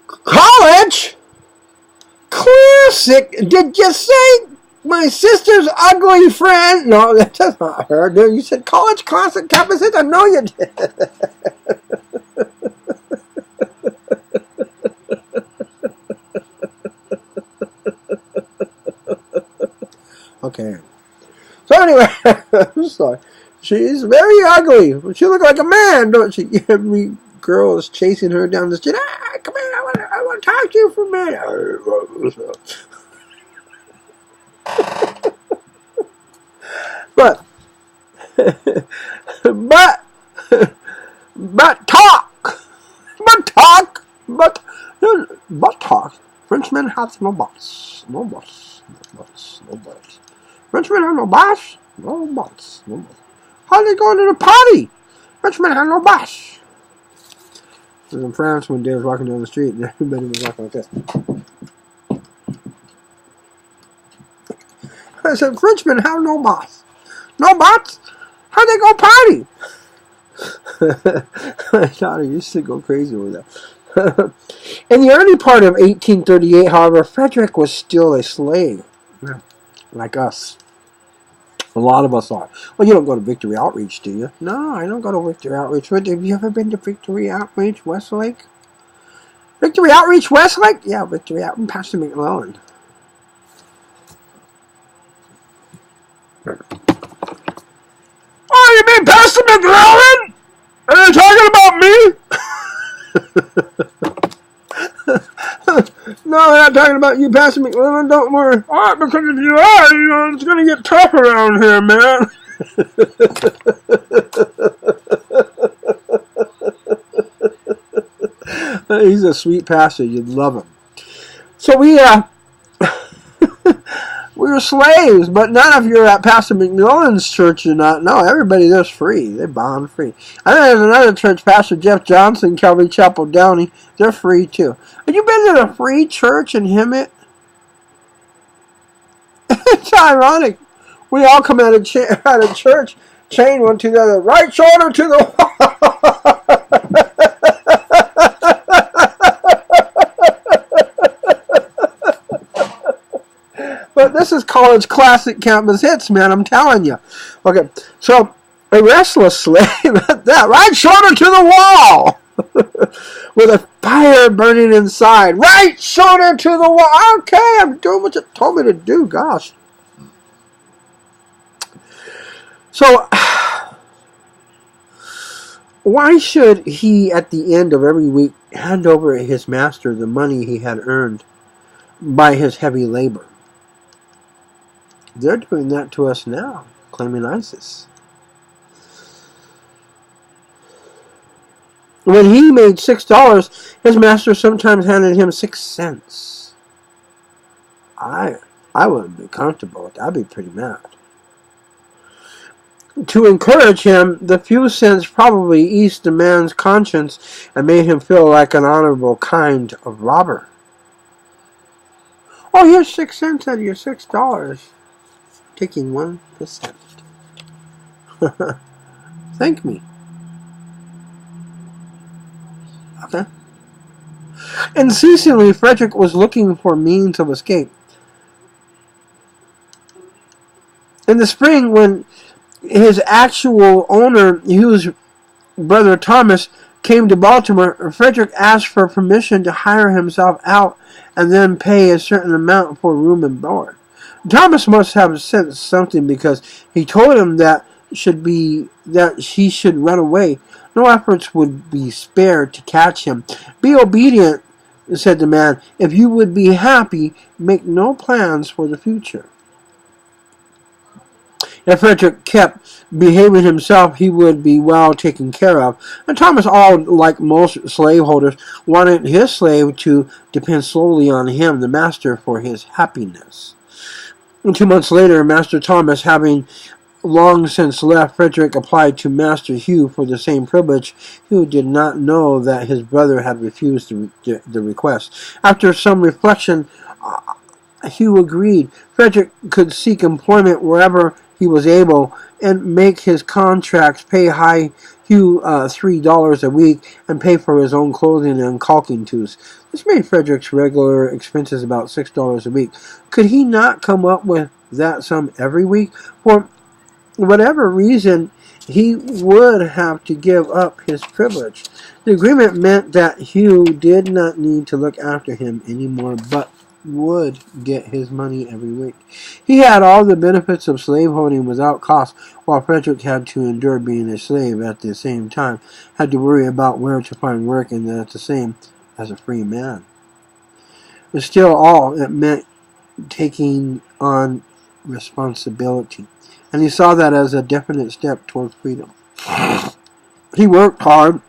College? Classic. Did you say my sister's ugly friend? No, that's not her. You said college classic campus hits? I know you did. Okay. So anyway, so she's very ugly. She look like a man, don't she? Every girl is chasing her down the street. Ah, come here, I want to talk to you for a minute. But talk. Frenchmen have no boss. Frenchmen have no boss. No boss. How they going to the party? Frenchmen have no boss. It was in France when Dave was walking down the street and everybody was walking like this. I said, Frenchmen have no boss. No boss? How they go party? My daughter used to go crazy with that. In the early part of 1838, however, Fredrick was still a slave. Yeah. Like us. A lot of us are. Well, you don't go to Victory Outreach, do you? No, I don't go to Victory Outreach. Have you ever been to Victory Outreach Westlake? Victory Outreach Westlake? Yeah, Victory Outreach. Pastor McClellan. Oh, you mean Pastor McClellan? Are you talking about me? No, I'm not talking about you, Pastor McClellan. Don't worry. All right, because if you are, it's going to get tough around here, man. He's a sweet pastor. You'd love him. So we were slaves, but none of you are at Pastor McMillan's church. You're not. No, everybody there's free. They bond free. I think there's another church, Pastor Jeff Johnson, Calvary Chapel, Downey. They're free too. Have you been to the free church in Hemet? It's ironic. We all come out of church, chain one to the other, right shoulder to the wall. But this is college classic campus hits, man. I'm telling you. Okay, so a restless slave at that, right shoulder to the wall, with a fire burning inside. Right shoulder to the wall. Okay, I'm doing what you told me to do. Gosh. So, why should he, at the end of every week, hand over his master the money he had earned by his heavy labor? They're doing that to us now, claiming ISIS. When he made $6, his master sometimes handed him 6 cents. I wouldn't be comfortable with that. I'd be pretty mad. To encourage him, the few cents probably eased the man's conscience and made him feel like an honorable kind of robber. Oh, here's 6 cents out of your $6. Taking 1%. Thank me. Okay. Unceasingly, Fredrick was looking for means of escape. In the spring, when his actual owner, Hugh's brother Thomas, came to Baltimore, Fredrick asked for permission to hire himself out and then pay a certain amount for room and board. Thomas must have sensed something, because he told him that he should run away. No efforts would be spared to catch him. Be obedient, said the man. If you would be happy, make no plans for the future. If Fredrick kept behaving himself, he would be well taken care of. And Thomas, all like most slaveholders, wanted his slave to depend solely on him, the master, for his happiness. 2 months later, Master Thomas, having long since left, Fredrick applied to Master Hugh for the same privilege. Hugh did not know that his brother had refused the request. After some reflection, Hugh agreed. Fredrick could seek employment wherever he was able and make his contracts pay high Hugh $3 a week and pay for his own clothing and caulking tools. This made Frederick's regular expenses about $6 a week. Could he not come up with that sum every week? For whatever reason, he would have to give up his privilege. The agreement meant that Hugh did not need to look after him anymore, but would get his money every week. He had all the benefits of slaveholding without cost, while Frederick had to endure being a slave at the same time, had to worry about where to find work, and at the same as a free man. But still, all it meant taking on responsibility, and he saw that as a definite step toward freedom. He worked hard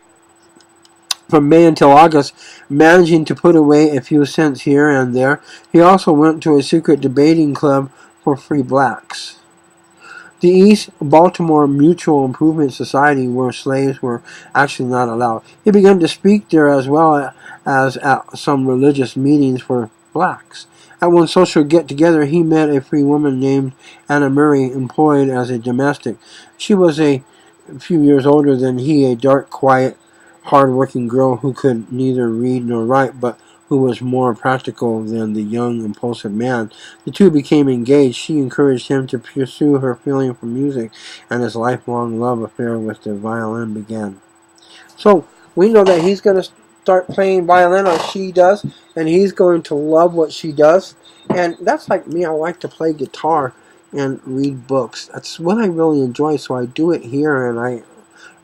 from May until August, managing to put away a few cents here and there. He also went to a secret debating club for free blacks. The East Baltimore Mutual Improvement Society, where slaves were actually not allowed. He began to speak there as well as at some religious meetings for blacks. At one social get-together, he met a free woman named Anna Murray, employed as a domestic. She was a few years older than he, a dark, quiet, hard-working girl who could neither read nor write, but who was more practical than the young, impulsive man. The two became engaged. She encouraged him to pursue her feeling for music, and his lifelong love affair with the violin began. So, we know that he's going to start playing violin, or she does, and he's going to love what she does. And that's like me. I like to play guitar and read books. That's what I really enjoy, so I do it here, and I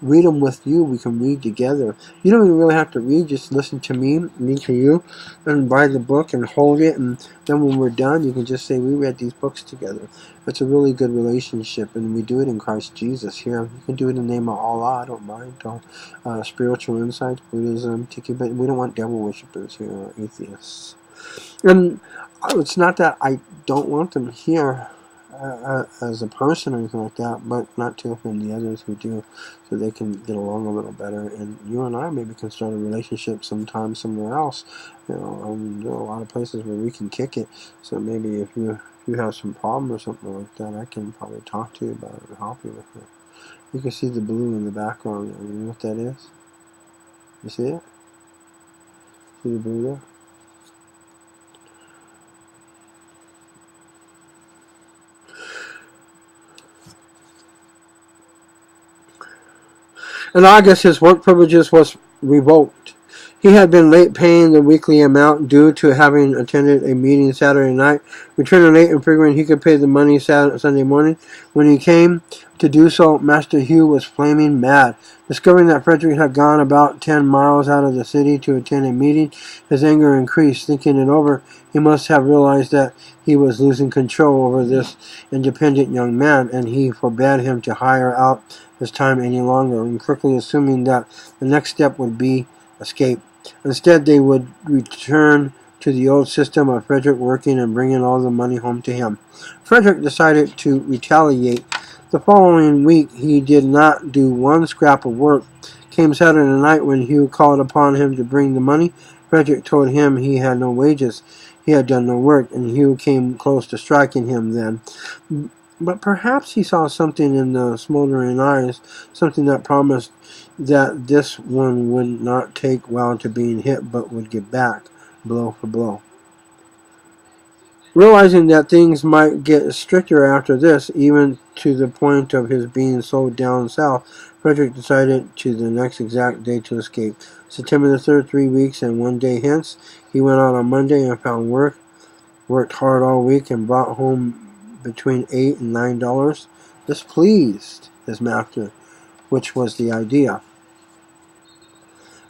read them with you. We can read together. You don't even really have to read. Just listen to me to you, and buy the book and hold it. And then when we're done, you can just say, we read these books together. It's a really good relationship, and we do it in Christ Jesus. Here, you can do it in the name of Allah. I don't mind. Spiritual insight, Buddhism, Tiki, but we don't want devil worshippers here or atheists. And it's not that I don't want them here as a person or anything like that, but not to offend the others who do, so they can get along a little better. And you and I maybe can start a relationship sometime somewhere else. There are a lot of places where we can kick it. So maybe if you have some problem or something like that, I can probably talk to you about it and help you with it. You can see the blue in the background. You know what that is? You see it? See the blue there? In August, his work privileges was revoked. He had been late paying the weekly amount due to having attended a meeting Saturday night, returning late and figuring he could pay the money Sunday morning. When he came to do so, Master Hugh was flaming mad. Discovering that Frederick had gone about 10 miles out of the city to attend a meeting, his anger increased. Thinking it over, he must have realized that he was losing control over this independent young man, and he forbade him to hire out his time any longer, and quickly assuming that the next step would be escape. Instead, they would return to the old system of Frederick working and bringing all the money home to him. Frederick decided to retaliate. The following week, he did not do one scrap of work. Came Saturday night when Hugh called upon him to bring the money. Frederick told him he had no wages. He had done no work, and Hugh came close to striking him then. But perhaps he saw something in the smoldering eyes, something that promised that this one would not take well to being hit, but would get back, blow for blow. Realizing that things might get stricter after this, even to the point of his being sold down south, Frederick decided to the next exact day to escape. September the 3rd, 3 weeks and 1 day hence, he went out on Monday and found work, worked hard all week, and brought home between $8 and $9. This pleased his master, which was the idea.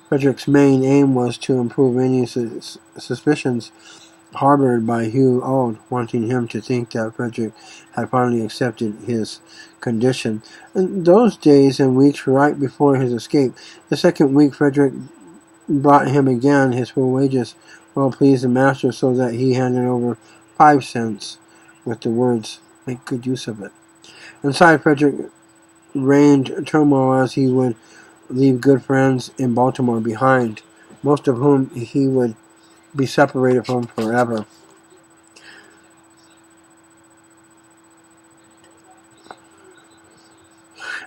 Frederick's main aim was to improve any suspicions harbored by Hugh Auld, wanting him to think that Frederick had finally accepted his condition. In those days and weeks right before his escape, the second week Frederick brought him again his full wages, well pleased the master, so that he handed over 5 cents with the words, "Make good use of it." Inside, Frederick reigned turmoil as he would leave good friends in Baltimore behind, most of whom he would be separated from forever.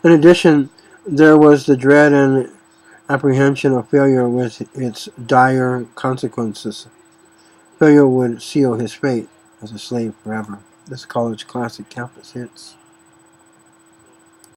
In addition, There was the dread and apprehension of failure with its dire consequences. Failure would seal his fate as a slave forever. This college classic campus hits.